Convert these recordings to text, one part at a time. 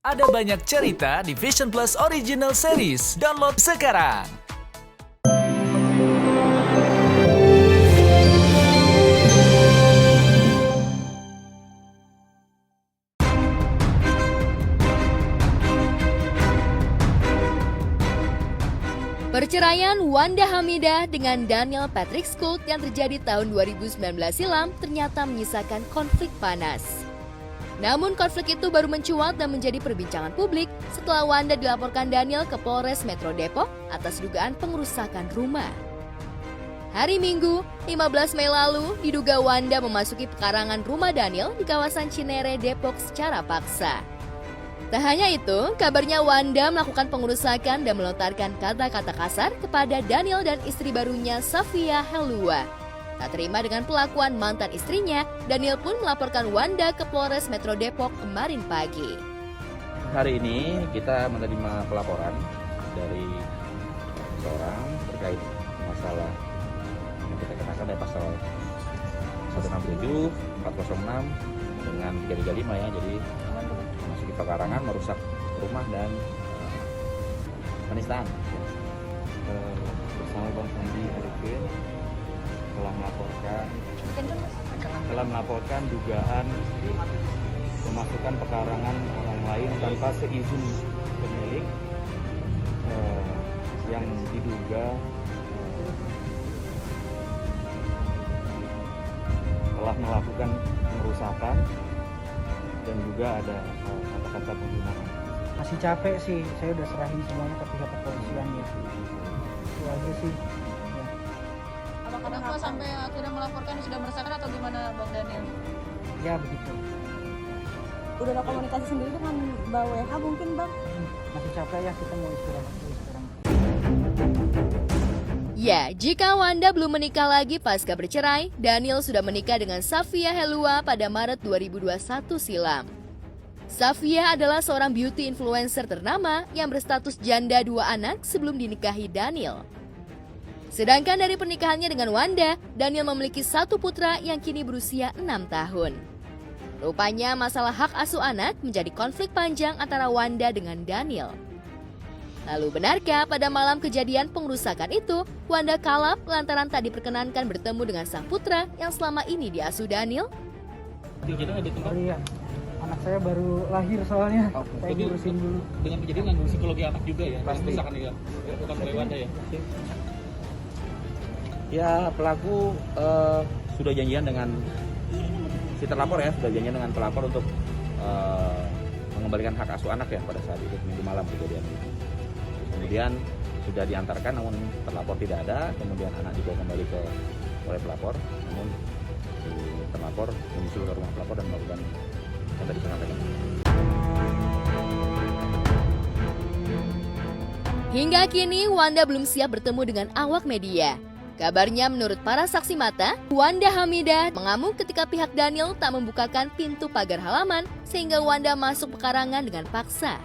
Ada banyak cerita di Vision Plus Original Series. Download sekarang. Perceraian Wanda Hamidah dengan Daniel Patrick Scoot yang terjadi tahun 2019 silam ternyata menyisakan konflik panas. Namun konflik itu baru mencuat dan menjadi perbincangan publik setelah Wanda dilaporkan Daniel ke Polres Metro Depok atas dugaan pengerusakan rumah. Hari Minggu, 15 Mei lalu, diduga Wanda memasuki pekarangan rumah Daniel di kawasan Cinere, Depok secara paksa. Tak hanya itu, kabarnya Wanda melakukan pengerusakan dan melontarkan kata-kata kasar kepada Daniel dan istri barunya Safia Helua. Tak terima dengan pelakuan mantan istrinya, Daniel pun melaporkan Wanda ke Polres Metro Depok kemarin pagi. Hari ini kita menerima pelaporan dari seorang terkait masalah yang kita kenakan dari pasal 167, 406 dengan 335 ya. Jadi memasuki pekarangan, merusak rumah dan penistaan. Bersama Bang Sandi Arifin telah melaporkan dugaan pemasukan pekarangan orang lain tanpa seizin pemilik yang diduga telah melakukan pengerusakan dan juga ada kata-kata penghinaan. Masih capek sih, saya udah serahin semuanya ke pihak kepolisian ya. Itu aja sih. Ya. Kenapa sampai akhirnya melaporkan sudah meresahkan atau gimana Bang Daniel? Ya begitu. Udah ada komunikasi sendiri dengan Mbak WH mungkin Bang? Masih capek ya, kita mau istirahat dulu sekarang. Ya, jika Wanda belum menikah lagi pasca bercerai, Daniel sudah menikah dengan Safia Helua pada Maret 2021 silam. Safia adalah seorang beauty influencer ternama yang berstatus janda 2 anak sebelum dinikahi Daniel. Sedangkan dari pernikahannya dengan Wanda, Daniel memiliki 1 putra yang kini berusia 6 tahun. Rupanya masalah hak asuh anak menjadi konflik panjang antara Wanda dengan Daniel. Lalu benarkah pada malam kejadian pengerusakan itu, Wanda kalap lantaran tak diperkenankan bertemu dengan sang putra yang selama ini diasuh Daniel? Oh iya, anak saya baru lahir soalnya. Saya ngurusin dulu. Dengan kejadian gangguan psikologi anak juga ya? Pasti. Misalkan ya, bukan oleh Wanda ya? Ya, pelaku sudah janjian dengan si terlapor ya, sudah janjian dengan pelapor untuk mengembalikan hak asuh anak ya pada saat itu Minggu malam kejadian itu. Kemudian sudah diantarkan namun terlapor tidak ada, kemudian anak juga kembali oleh pelapor, namun si terlapor menyusul ke rumah pelapor dan melakukan yang tadi saya sampaikan. Hingga kini Wanda belum siap bertemu dengan awak media. Kabarnya menurut para saksi mata, Wanda Hamidah mengamuk ketika pihak Daniel tak membukakan pintu pagar halaman sehingga Wanda masuk pekarangan dengan paksa.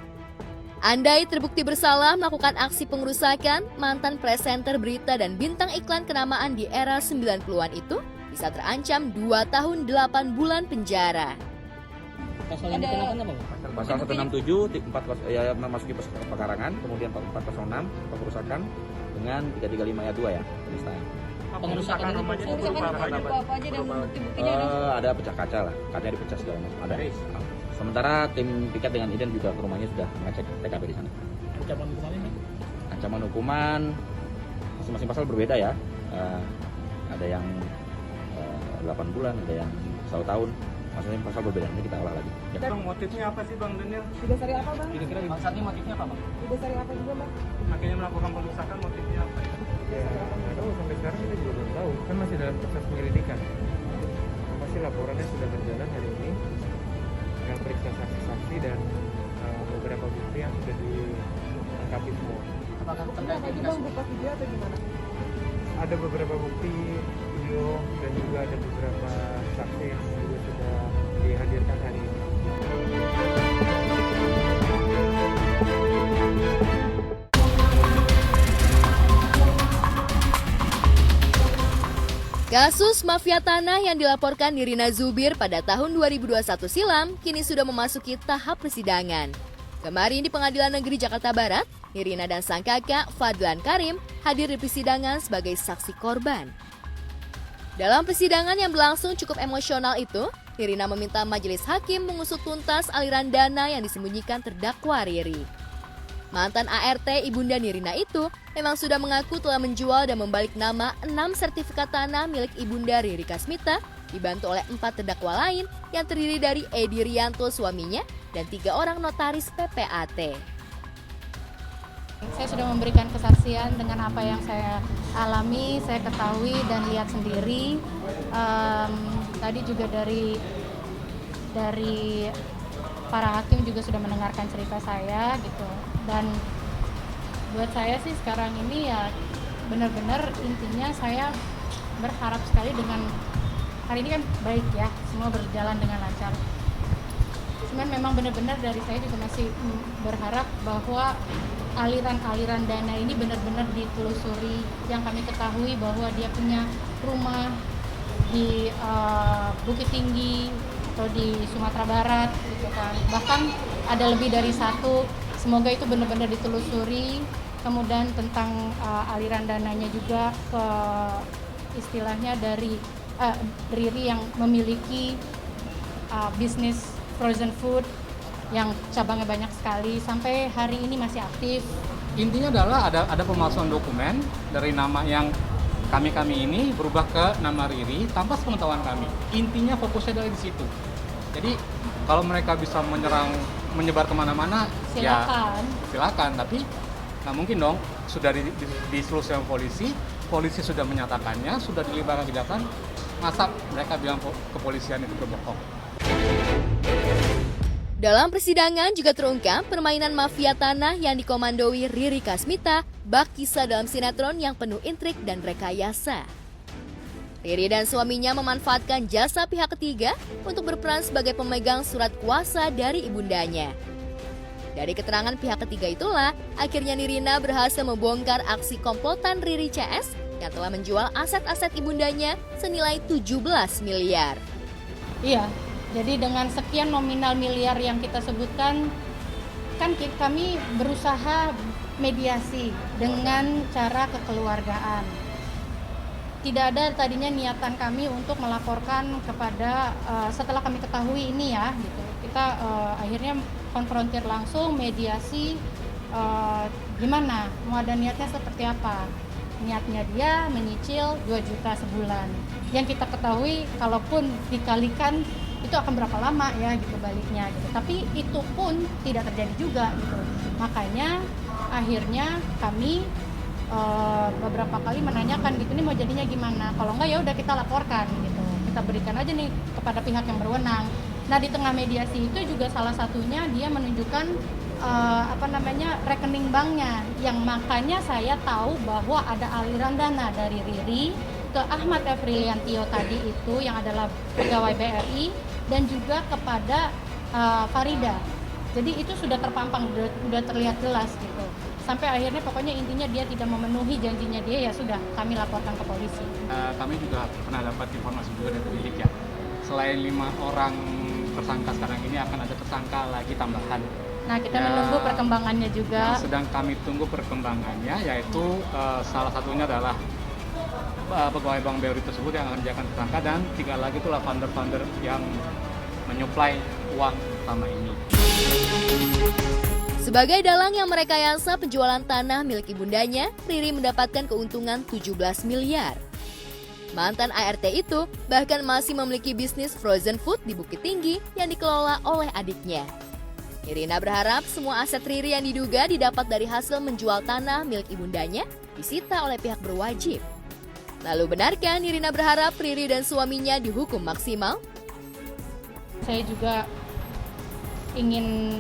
Andai terbukti bersalah melakukan aksi pengerusakan, mantan presenter berita dan bintang iklan kenamaan di era 90-an itu bisa terancam 2 tahun 8 bulan penjara. Pasal yang dikenakan apa? Pasal 167, 4, ya, memasuki pekarangan, kemudian 406, pengerusakan dengan 335 ayat 2 ya, penistaan. Pengerusakan rumahnya itu berupa apa aja dan bukti-buktinya Ada pecah kaca lah, kacanya dipecah segala macam. Ada. Sementara tim piket dengan Iden juga ke rumahnya sudah mengecek TKP di sana. Ucapan hukumannya nih? Ancaman hukuman masing-masing pasal berbeda ya. Ada yang 8 bulan, ada yang 1 tahun. Maksudnya pasal berbeda, ini kita olah lagi. Ya. Bang, motifnya apa sih Bang Daniel? didasari apa Bang? Kira-kira maksudnya motifnya apa Bang? Didasari apa juga Bang? Akhirnya melakukan pengerusakan, motifnya apa ya? Nggak tahu, sampai sekarang kita juga belum tahu. Kan masih dalam proses penyelidikan. Pasti laporannya sudah berjalan hari ini. Tinggal periksa saksi-saksi dan beberapa bukti yang sudah dilengkapi semua. Apakah Buktinya apa aja Bang? Buka video atau gimana? Ada beberapa bukti video dan juga ada beberapa saksi yang juga sudah dihadirkan hari ini. Kasus mafia tanah yang dilaporkan Nirina Zubir pada tahun 2021 silam kini sudah memasuki tahap persidangan. Kemarin di Pengadilan Negeri Jakarta Barat, Nirina dan sang kakak Fadlan Karim hadir di persidangan sebagai saksi korban. Dalam persidangan yang berlangsung cukup emosional itu, Nirina meminta majelis hakim mengusut tuntas aliran dana yang disembunyikan terdakwa Riri. Mantan ART Ibunda Nirina itu memang sudah mengaku telah menjual dan membalik nama 6 sertifikat tanah milik Ibunda Riri Kasmita, dibantu oleh 4 terdakwa lain yang terdiri dari Edi Rianto suaminya dan 3 orang notaris PPAT. Saya sudah memberikan kesaksian dengan apa yang saya alami, saya ketahui dan lihat sendiri. Tadi juga dari para hakim juga sudah mendengarkan cerita saya gitu. Dan buat saya sih sekarang ini ya benar-benar intinya saya berharap sekali dengan hari ini kan baik ya, semua berjalan dengan lancar. Cuman memang benar-benar dari saya juga masih berharap bahwa aliran-aliran dana ini benar-benar ditelusuri. Yang kami ketahui bahwa dia punya rumah di Bukit Tinggi atau di Sumatera Barat gitu kan. Bahkan ada lebih dari 1. Semoga itu benar-benar ditelusuri. Kemudian tentang aliran dananya juga ke istilahnya dari Riri yang memiliki bisnis frozen food yang cabangnya banyak sekali, sampai hari ini masih aktif. Intinya adalah ada pemalsuan dokumen dari nama yang kami ini berubah ke nama Riri tanpa sepengetahuan kami. Intinya fokusnya adalah di situ. Jadi kalau mereka bisa menyebar kemana-mana, silakan. Tapi nggak mungkin dong. Sudah diselusuri polisi sudah menyatakannya, sudah dilibatkan kejaksaan. Masa mereka bilang kepolisian itu berbohong? Dalam persidangan juga terungkap permainan mafia tanah yang dikomandoi Riri Kasmita bak kisah dalam sinetron yang penuh intrik dan rekayasa. Riri dan suaminya memanfaatkan jasa pihak ketiga untuk berperan sebagai pemegang surat kuasa dari ibundanya. Dari keterangan pihak ketiga itulah, akhirnya Nirina berhasil membongkar aksi komplotan Riri CS yang telah menjual aset-aset ibundanya senilai 17 miliar. Iya. Jadi dengan sekian nominal miliar yang kita sebutkan, kan kami berusaha mediasi dengan cara kekeluargaan. Tidak ada tadinya niatan kami untuk melaporkan kepada, setelah kami ketahui ini ya, gitu. Kita akhirnya konfrontir langsung, mediasi, gimana, mau ada niatnya seperti apa. Niatnya dia menyicil 2 juta sebulan. Yang kita ketahui, kalaupun dikalikan, itu akan berapa lama ya gitu baliknya gitu. Tapi itu pun tidak terjadi juga gitu. Makanya akhirnya kami beberapa kali menanyakan gitu, ini mau jadinya gimana? Kalau enggak ya udah kita laporkan gitu. Kita berikan aja nih kepada pihak yang berwenang. Nah, di tengah mediasi itu juga salah satunya dia menunjukkan rekening banknya, yang makanya saya tahu bahwa ada aliran dana dari Riri ke Ahmad Efriliantio tadi itu yang adalah pegawai BRI dan juga kepada Farida. Jadi itu sudah terpampang, sudah terlihat jelas gitu. Sampai akhirnya pokoknya intinya dia tidak memenuhi janjinya dia, ya sudah kami laporkan ke polisi. Kami juga pernah dapat informasi juga dari penyidik ya. Selain 5 orang tersangka sekarang ini akan ada tersangka lagi tambahan. Nah, kita menunggu perkembangannya juga. Sedang kami tunggu perkembangannya, yaitu salah satunya adalah pegawai Bank BRI tersebut yang akan dijadikan tersangka, dan 3 lagi itulah founder-founder yang menyuplai uang selama ini. Sebagai dalang yang merekayasa penjualan tanah milik ibundanya, Riri mendapatkan keuntungan 17 miliar. Mantan ART itu bahkan masih memiliki bisnis frozen food di Bukit Tinggi yang dikelola oleh adiknya. Nirina berharap semua aset Riri yang diduga didapat dari hasil menjual tanah milik ibundanya disita oleh pihak berwajib. Lalu benarkah Nirina berharap Riri dan suaminya dihukum maksimal? Saya juga ingin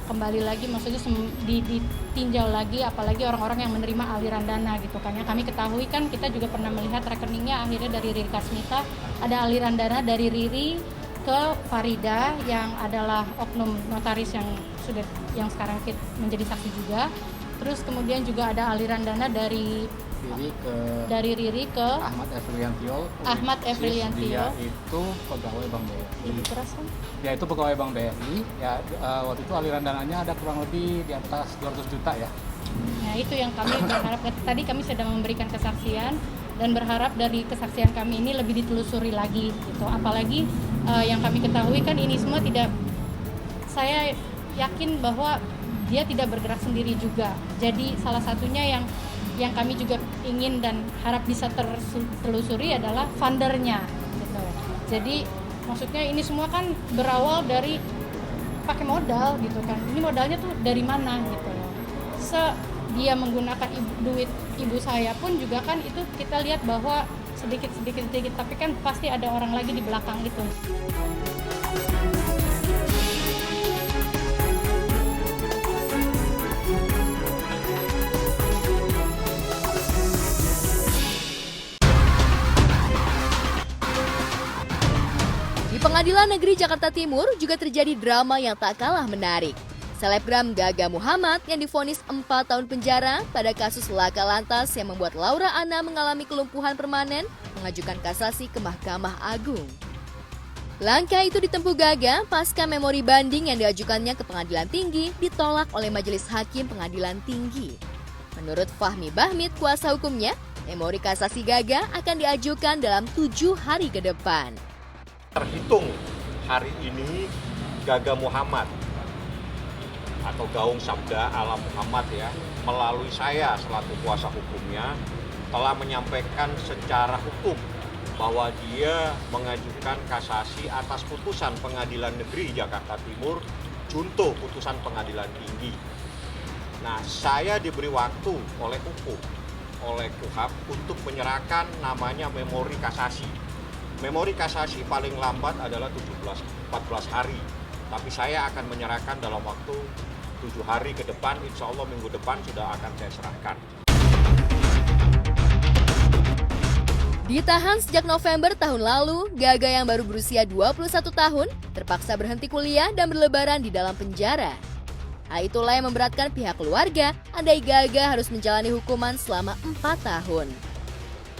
kembali lagi, maksudnya ditinjau lagi, apalagi orang-orang yang menerima aliran dana gitu kan ya. Kami ketahui kan, kita juga pernah melihat rekeningnya akhirnya dari Riri Kasmita, ada aliran dana dari Riri ke Farida yang adalah oknum notaris yang sekarang menjadi saksi juga. Terus kemudian juga ada aliran dana dari dari Riri ke Ahmad Efriliantio. Ahmad Efriliantio. Dia itu pegawai Bank BRI. Lebih keras kan? Dia itu pegawai Bank BRI. Ya waktu itu aliran dananya ada kurang lebih di atas 200 juta ya. Nah itu yang kami berharap. Tadi kami sedang memberikan kesaksian dan berharap dari kesaksian kami ini lebih ditelusuri lagi gitu. Apalagi yang kami ketahui kan ini semua tidak, saya yakin bahwa dia tidak bergerak sendiri juga. Jadi salah satunya yang kami juga ingin dan harap bisa telusuri adalah fundernya gitu. Jadi maksudnya ini semua kan berawal dari pakai modal gitu kan. Ini modalnya tuh dari mana gitu loh. Dia menggunakan duit ibu saya pun juga kan itu kita lihat bahwa sedikit tapi kan pasti ada orang lagi di belakang itu. Di Pengadilan Negeri Jakarta Timur juga terjadi drama yang tak kalah menarik. Selebgram Gaga Muhammad yang divonis 4 tahun penjara pada kasus laka lantas yang membuat Laura Anna mengalami kelumpuhan permanen mengajukan kasasi ke Mahkamah Agung. Langkah itu ditempuh Gaga pasca memori banding yang diajukannya ke Pengadilan Tinggi ditolak oleh Majelis Hakim Pengadilan Tinggi. Menurut Fahmi Bahmid, kuasa hukumnya, memori kasasi Gaga akan diajukan dalam 7 hari ke depan. Terhitung hari ini Gaga Muhammad atau Gaung Sabda ala Muhammad ya, melalui saya selaku kuasa hukumnya telah menyampaikan secara hukum bahwa dia mengajukan kasasi atas putusan Pengadilan Negeri Jakarta Timur junto putusan Pengadilan Tinggi. Nah, saya diberi waktu oleh hukum, oleh KUHAP untuk menyerahkan namanya memori kasasi. Memori kasasi paling lambat adalah 14 hari. Tapi saya akan menyerahkan dalam waktu 7 hari ke depan, insya Allah minggu depan sudah akan saya serahkan. Ditahan sejak November tahun lalu, Gaga yang baru berusia 21 tahun terpaksa berhenti kuliah dan berlebaran di dalam penjara. Hal itulah yang memberatkan pihak keluarga, andai Gaga harus menjalani hukuman selama 4 tahun.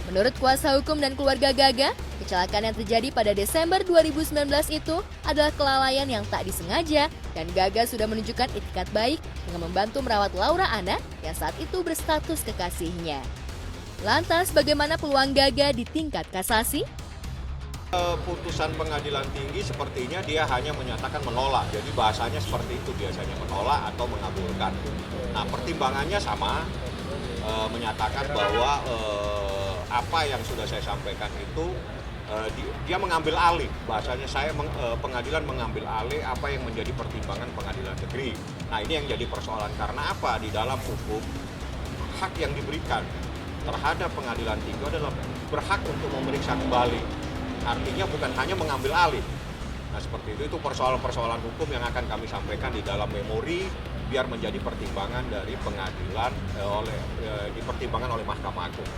Menurut kuasa hukum dan keluarga Gaga, kecelakaan yang terjadi pada Desember 2019 itu adalah kelalaian yang tak disengaja dan Gaga sudah menunjukkan itikat baik dengan membantu merawat Laura Anna yang saat itu berstatus kekasihnya. Lantas bagaimana peluang Gaga di tingkat kasasi? Putusan Pengadilan Tinggi sepertinya dia hanya menyatakan menolak, jadi bahasanya seperti itu biasanya, menolak atau mengabulkan. Nah, pertimbangannya sama, menyatakan bahwa apa yang sudah saya sampaikan itu dia mengambil alih, bahasanya pengadilan mengambil alih apa yang menjadi pertimbangan Pengadilan Negeri. Nah, ini yang jadi persoalan karena apa? Di dalam hukum hak yang diberikan terhadap Pengadilan Tinggi adalah berhak untuk memeriksa kembali. Artinya bukan hanya mengambil alih. Nah, seperti itu persoalan-persoalan hukum yang akan kami sampaikan di dalam memori biar menjadi pertimbangan dari pengadilan dipertimbangkan oleh Mahkamah Agung.